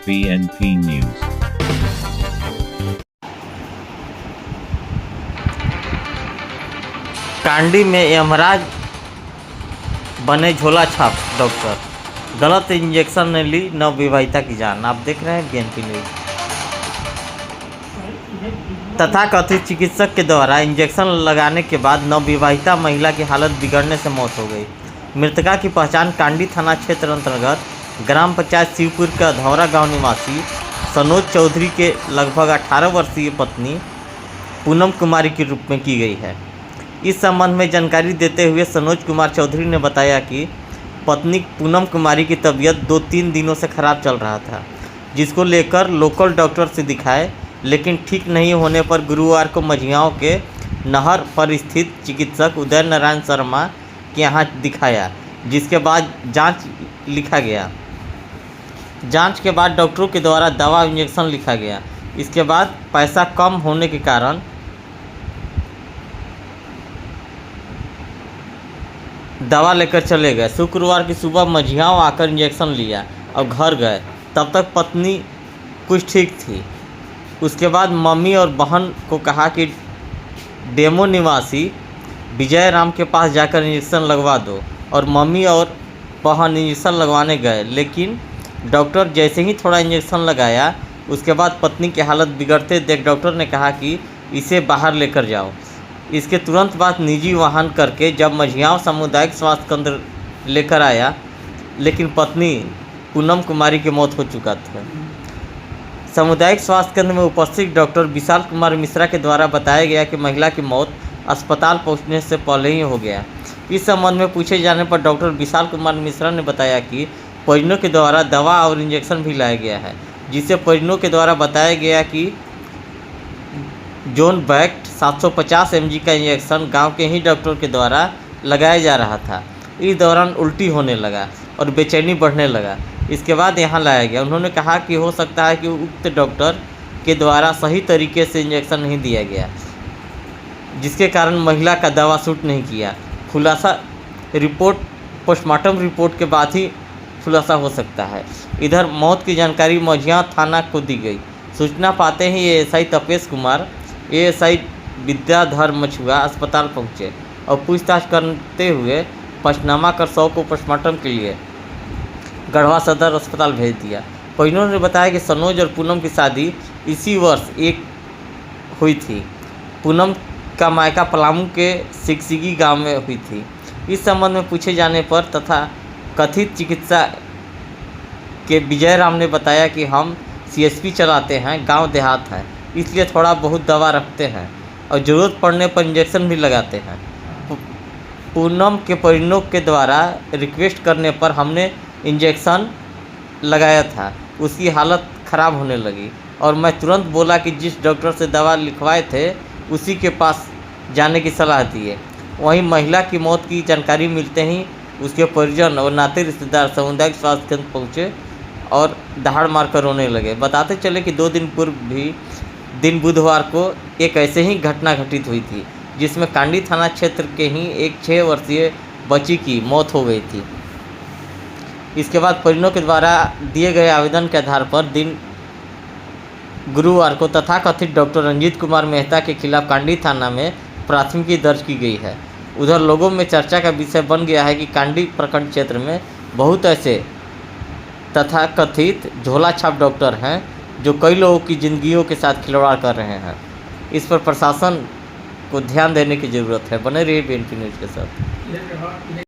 BNP News। Kandi में यमराज बने झोला छाप डॉक्टर, गलत इंजेक्शन ने ली नवविवाहिता की जान। आप देख रहे हैं बीएनपी न्यूज। तथाकथित चिकित्सक के द्वारा इंजेक्शन लगाने के बाद नवविवाहिता महिला की हालत बिगड़ने से मौत हो गई। मृतका की पहचान कांडी थाना क्षेत्र अंतर्गत ग्राम पंचायत शिवपुर का धौरा गांव निवासी सनोज चौधरी के लगभग 18 वर्षीय पत्नी पूनम कुमारी के रूप में की गई है। इस संबंध में जानकारी देते हुए सनोज कुमार चौधरी ने बताया कि पत्नी पूनम कुमारी की तबीयत 2-3 दिनों से खराब चल रहा था, जिसको लेकर लोकल डॉक्टर से दिखाए, लेकिन ठीक नहीं होने पर गुरुवार को मझियाओं के नहर पर स्थित चिकित्सक उदय नारायण शर्मा के यहाँ दिखाया, जिसके बाद जांच लिखा गया। जांच के बाद डॉक्टरों के द्वारा दवा इंजेक्शन लिखा गया। इसके बाद पैसा कम होने के कारण दवा लेकर चले गए। शुक्रवार की सुबह मझियाओं आकर इंजेक्शन लिया और घर गए। तब तक पत्नी कुछ ठीक थी। उसके बाद मम्मी और बहन को कहा कि डेमो निवासी विजय राम के पास जाकर इंजेक्शन लगवा दो, और मम्मी और बहन इंजेक्शन लगवाने गए। लेकिन डॉक्टर जैसे ही थोड़ा इंजेक्शन लगाया, उसके बाद पत्नी की हालत बिगड़ते देख डॉक्टर ने कहा कि इसे बाहर लेकर जाओ। इसके तुरंत बाद निजी वाहन करके जब मझियाओं सामुदायिक स्वास्थ्य केंद्र लेकर आया, लेकिन पत्नी पूनम कुमारी की मौत हो चुका था। सामुदायिक स्वास्थ्य केंद्र में उपस्थित डॉक्टर विशाल कुमार मिश्रा के द्वारा बताया गया कि महिला की मौत अस्पताल पहुंचने से पहले ही हो गया। इस संबंध में पूछे जाने पर डॉक्टर विशाल कुमार मिश्रा ने बताया कि परिजनों के द्वारा दवा और इंजेक्शन भी लाया गया है, जिससे परिजनों के द्वारा बताया गया कि जोन बैक्ट 750 mg का इंजेक्शन गांव के ही डॉक्टर के द्वारा लगाया जा रहा था। इस दौरान उल्टी होने लगा और बेचैनी बढ़ने लगा। इसके बाद यहां लाया गया। उन्होंने कहा कि हो सकता है कि उक्त डॉक्टर के द्वारा सही तरीके से इंजेक्शन नहीं दिया गया, जिसके कारण महिला का दवा सूट नहीं किया। खुलासा रिपोर्ट पोस्टमार्टम रिपोर्ट के बाद ही खुलासा हो सकता है। इधर मौत की जानकारी मझियां थाना को दी गई। सूचना पाते ही एएसआई तपेश कुमार, एएसआई विद्याधर मछुआ अस्पताल पहुंचे और पूछताछ करते हुए पंचनामा कर शव को पोस्टमार्टम के लिए गढ़वा सदर अस्पताल भेज दिया। परिजनों ने बताया कि सनोज और पूनम की शादी इसी वर्ष एक हुई थी। पूनम का मायका पलामू के सिकसिगी गांव में हुई थी। इस संबंध में पूछे जाने पर तथा कथित चिकित्सा के विजय राम ने बताया कि हम सीएसपी चलाते हैं, गांव देहात है, इसलिए थोड़ा बहुत दवा रखते हैं और ज़रूरत पड़ने पर इंजेक्शन भी लगाते हैं। पूनम के परिजनों के द्वारा रिक्वेस्ट करने पर हमने इंजेक्शन लगाया था। उसकी हालत ख़राब होने लगी और मैं तुरंत बोला कि जिस डॉक्टर से दवा लिखवाए थे उसी के पास जाने की सलाह दी है। वहीं महिला की मौत की जानकारी मिलते ही उसके परिजन और नाते रिश्तेदार सामुदायिक स्वास्थ्य केंद्र पहुँचे और दहाड़ मारकर रोने लगे। बताते चले कि 2 दिन पूर्व भी दिन बुधवार को एक ऐसे ही घटना घटित हुई थी, जिसमें कांडी थाना क्षेत्र के ही एक 6 वर्षीय बच्ची की मौत हो गई थी। इसके बाद परिजनों के द्वारा दिए गए आवेदन के आधार पर दिन गुरुवार को तथाकथित डॉक्टर रंजीत कुमार मेहता के खिलाफ कांडी थाना में प्राथमिकी दर्ज की गई है। उधर लोगों में चर्चा का विषय बन गया है कि कांडी प्रखंड क्षेत्र में बहुत ऐसे तथाकथित झोला छाप डॉक्टर हैं जो कई लोगों की जिंदगियों के साथ खिलवाड़ कर रहे हैं। इस पर प्रशासन को ध्यान देने की ज़रूरत है। बने रहिए बीएनपी न्यूज़ के साथ।